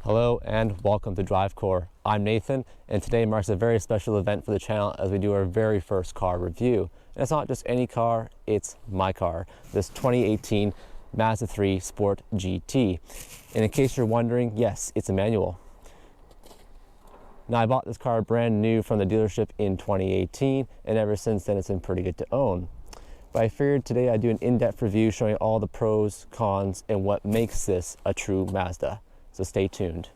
Hello and welcome to DriveCore. I'm Nathan, and today marks a very special event for the channel as we do our very first car review. And it's not just any car, it's my car, this 2018 Mazda 3 Sport GT. And in case you're wondering, yes, it's a manual. Now, I bought this car brand new from the dealership in 2018, and ever since then it's been pretty good to own. But I figured today I'd do an in-depth review showing all the pros, cons, and what makes this a true Mazda. So stay tuned.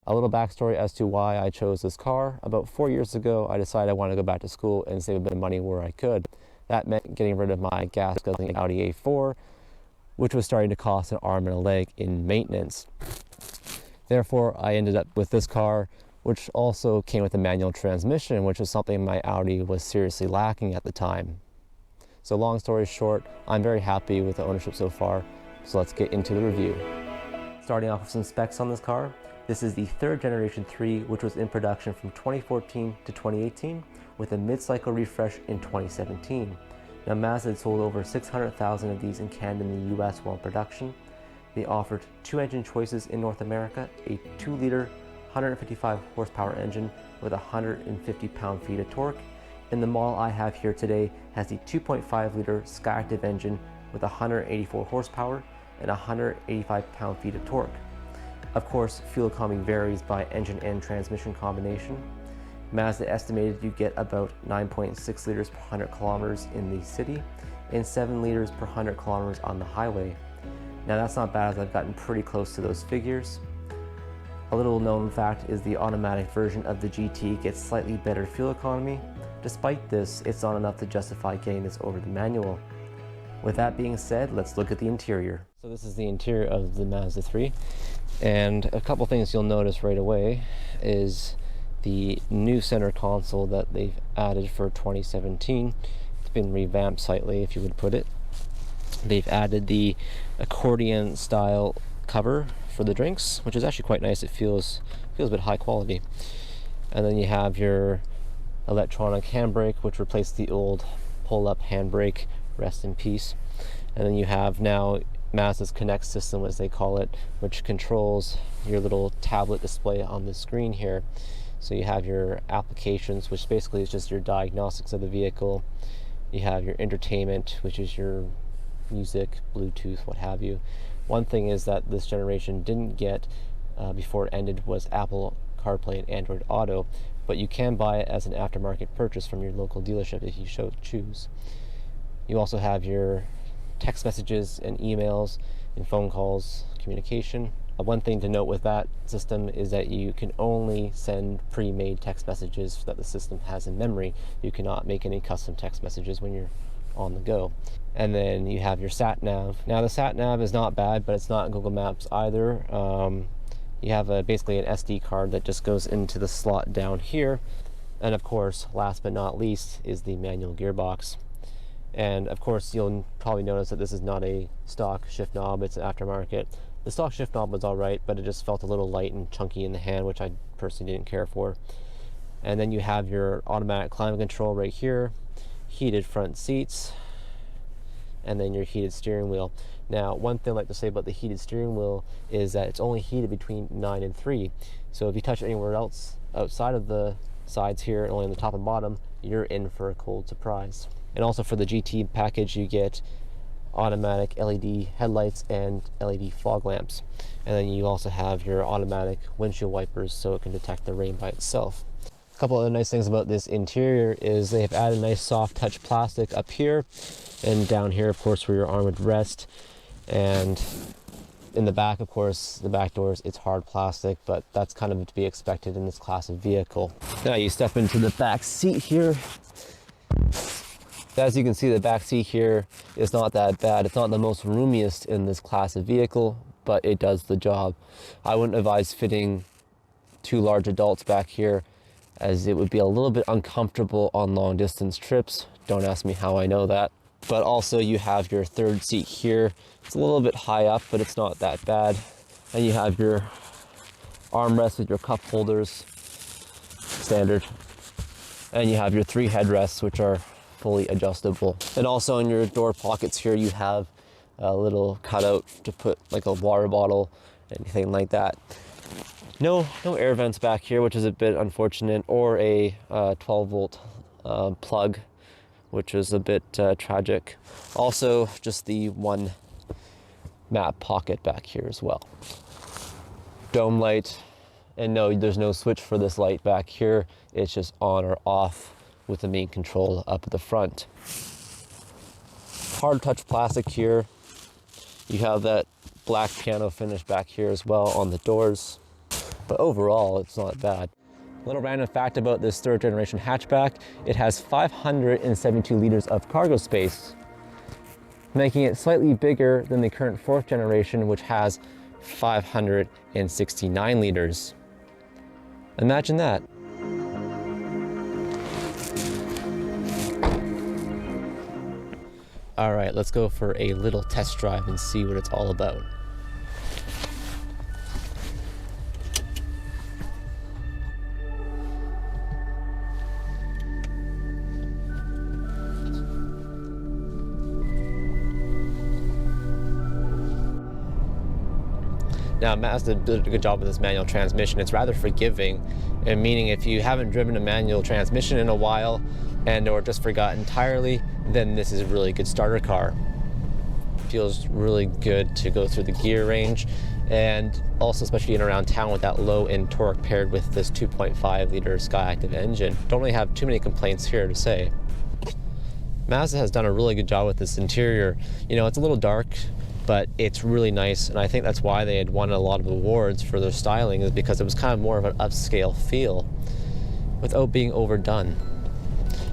A little backstory as to why I chose this car. About 4 years ago, I decided I wanted to go back to school and save a bit of money where I could. That meant getting rid of my gas-guzzling Audi A4, which was starting to cost an arm and a leg in maintenance. Therefore, I ended up with this car, which also came with a manual transmission, which was something my Audi was seriously lacking at the time. So long story short, I'm very happy with the ownership so far, so let's get into the review. Starting off with some specs on this car, this is the third generation 3, which was in production from 2014 to 2018, with a mid-cycle refresh in 2017. Now, Mazda had sold over 600,000 of these in Canada and the US while in production. They offered two engine choices in North America, a 2-liter 155 horsepower engine with 150 pound-feet of torque, and the model I have here today has the 2.5 liter Skyactiv engine with 184 horsepower and 185 pound-feet of torque. Of course, fuel economy varies by engine and transmission combination. Mazda estimated you get about 9.6 liters per 100 kilometers in the city and 7 liters per 100 kilometers on the highway. Now, that's not bad, as I've gotten pretty close to those figures. A little known fact is the automatic version of the GT gets slightly better fuel economy. Despite this, it's not enough to justify getting this over the manual. With that being said, let's look at the interior. So this is the interior of the Mazda 3, and a couple things you'll notice right away is the new center console that they've added for 2017. It's been revamped slightly, if you would put it. They've added the accordion style cover for the drinks, which is actually quite nice. It feels a bit high quality. And then you have your electronic handbrake, which replaced the old pull-up handbrake. Rest in peace. And then you have now Mazda's Connect system, as they call it, which controls your little tablet display on the screen here. So you have your applications, which basically is just your diagnostics of the vehicle. You have your entertainment, which is your music, Bluetooth, what have you. One thing is that this generation didn't get before it ended was Apple CarPlay and Android Auto, but you can buy it as an aftermarket purchase from your local dealership if you choose. You also have your text messages and emails and phone calls, communication. One thing to note with that system is that you can only send pre-made text messages that the system has in memory. You cannot make any custom text messages when you're on the go. And then you have your sat nav. Now, the sat nav is not bad, but it's not Google Maps either. You have basically an SD card that just goes into the slot down here. And of course, last but not least, is the manual gearbox. And of course, you'll probably notice that this is not a stock shift knob, it's an aftermarket. The stock shift knob was all right, but it just felt a little light and chunky in the hand, which I personally didn't care for. And then you have your automatic climate control right here, heated front seats, and then your heated steering wheel. Now, one thing I like to say about the heated steering wheel is that it's only heated between 9 and 3. So if you touch it anywhere else outside of the sides here, only on the top and bottom, you're in for a cold surprise. And also for the GT package, you get automatic LED headlights and LED fog lamps. And then you also have your automatic windshield wipers, so it can detect the rain by itself. A couple other nice things about this interior is they have added nice soft touch plastic up here and down here, of course, where your arm would rest. And in the back, of course, the back doors, it's hard plastic, but that's kind of to be expected in this class of vehicle. Now you step into the back seat here. As you can see, the back seat here is not that bad. It's not the most roomiest in this class of vehicle, but it does the job. I wouldn't advise fitting two large adults back here, as it would be a little bit uncomfortable on long distance trips. Don't ask me how I know that. But also you have your third seat here. It's a little bit high up, but it's not that bad. And you have your armrest with your cup holders, standard. And you have your 3 headrests, which are fully adjustable. And also in your door pockets here, you have a little cutout to put like a water bottle, anything like that. No air vents back here, which is a bit unfortunate, or a 12-volt plug, which is a bit tragic. Also, just the one map pocket back here as well. Dome light, and no, there's no switch for this light back here. It's just on or off with the main control up at the front. Hard touch plastic here. You have that black piano finish back here as well on the doors. But overall, it's not bad. A little random fact about this 3rd generation hatchback, it has 572 liters of cargo space, making it slightly bigger than the current 4th generation, which has 569 liters. Imagine that. All right, let's go for a little test drive and see what it's all about. Now, Mazda did a good job with this manual transmission. It's rather forgiving, and meaning if you haven't driven a manual transmission in a while and or just forgot entirely, then this is a really good starter car. Feels really good to go through the gear range, and also especially in around town with that low end torque paired with this 2.5 liter Skyactiv engine. Don't really have too many complaints here to say. Mazda has done a really good job with this interior. You know, it's a little dark, but it's really nice, and I think that's why they had won a lot of awards for their styling, is because it was kind of more of an upscale feel without being overdone.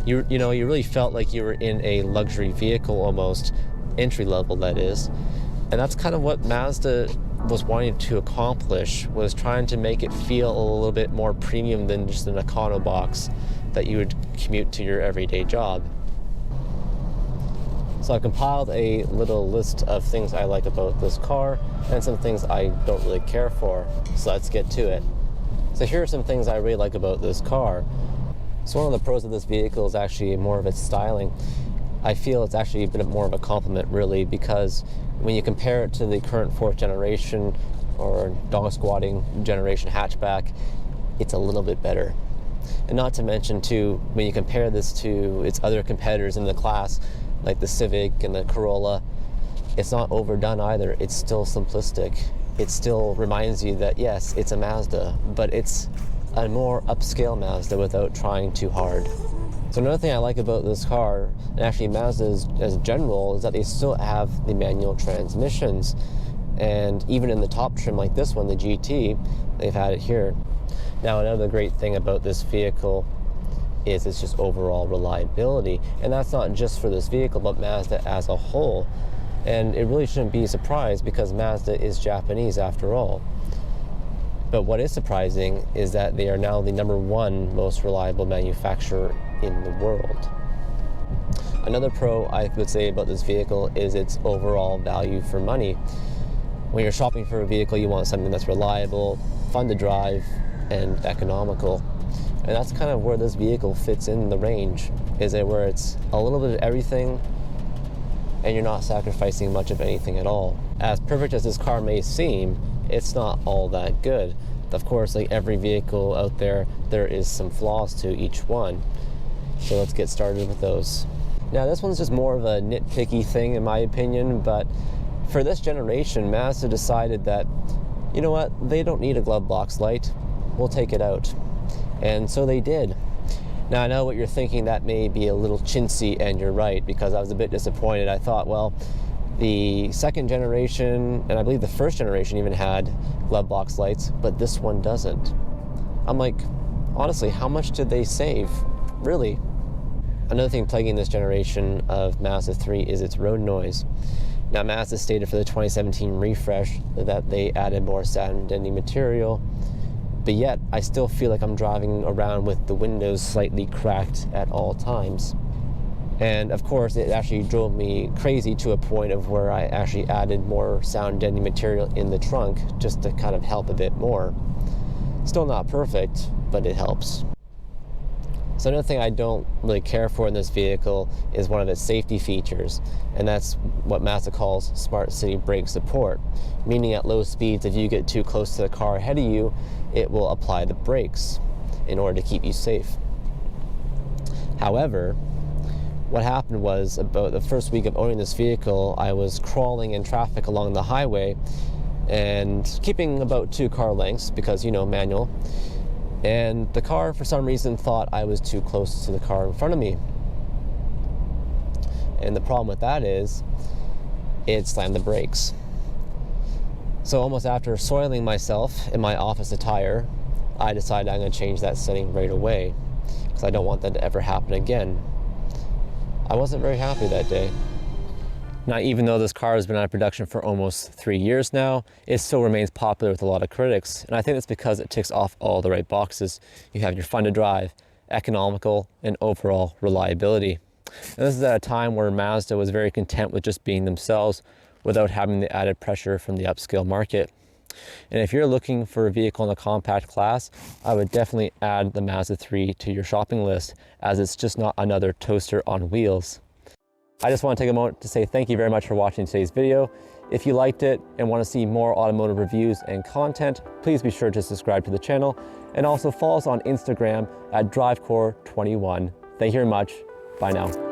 You know, you really felt like you were in a luxury vehicle almost, entry level that is, and that's kind of what Mazda was wanting to accomplish, was trying to make it feel a little bit more premium than just an econo box that you would commute to your everyday job. So I compiled a little list of things I like about this car and some things I don't really care for. So let's get to it. So here are some things I really like about this car. So one of the pros of this vehicle is actually more of its styling. I feel it's actually a bit more of a compliment, really, because when you compare it to the current 4th generation or dog squatting generation hatchback, it's a little bit better. And not to mention too, when you compare this to its other competitors in the class, like the Civic and the Corolla, it's not overdone either. It's still simplistic. It still reminds you that yes, it's a Mazda, but it's a more upscale Mazda without trying too hard. So another thing I like about this car, and actually Mazda as general, is that they still have the manual transmissions. And even in the top trim like this one, the GT, they've had it here. Now another great thing about this vehicle is its just overall reliability, and that's not just for this vehicle but Mazda as a whole. And it really shouldn't be a surprise because Mazda is Japanese after all. But what is surprising is that they are now the #1 most reliable manufacturer in the world. Another pro I would say about this vehicle is its overall value for money. When you're shopping for a vehicle, you want something that's reliable, fun to drive, and economical. And that's kind of where this vehicle fits in the range, is it where it's a little bit of everything and you're not sacrificing much of anything at all. As perfect as this car may seem, it's not all that good. Of course, like every vehicle out there, there is some flaws to each one. So let's get started with those. Now this one's just more of a nitpicky thing in my opinion, but for this generation, Mazda decided that, you know what, they don't need a glove box light, we'll take it out. And so they did. Now I know what you're thinking, that may be a little chintzy, and you're right, because I was a bit disappointed. I thought, well, the 2nd generation, and I believe the 1st generation even had glove box lights, but this one doesn't. I'm like, honestly, how much did they save? Really? Another thing plaguing this generation of Mazda 3 is its road noise. Now Mazda stated for the 2017 refresh that they added more satin denim material, but yet I still feel like I'm driving around with the windows slightly cracked at all times. And of course it actually drove me crazy to a point of where I actually added more sound deadening material in the trunk just to kind of help a bit more. Still not perfect, but it helps. So another thing I don't really care for in this vehicle is one of its safety features, and that's what Mazda calls smart city brake support, meaning at low speeds, if you get too close to the car ahead of you, it will apply the brakes in order to keep you safe. However, what happened was, about the first week of owning this vehicle, I was crawling in traffic along the highway and keeping about 2 car lengths because, you know, manual. And the car, for some reason, thought I was too close to the car in front of me. And the problem with that is, it slammed the brakes. So almost after soiling myself in my office attire, I decided I'm going to change that setting right away, because I don't want that to ever happen again. I wasn't very happy that day. Now, even though this car has been out of production for almost 3 years now, it still remains popular with a lot of critics. And I think it's because it ticks off all the right boxes. You have your fun to drive, economical, and overall reliability. And this is at a time where Mazda was very content with just being themselves without having the added pressure from the upscale market. And if you're looking for a vehicle in the compact class, I would definitely add the Mazda 3 to your shopping list, as it's just not another toaster on wheels. I just want to take a moment to say thank you very much for watching today's video. If you liked it and want to see more automotive reviews and content, please be sure to subscribe to the channel, and also follow us on Instagram at DriveCore21. Thank you very much. Bye now.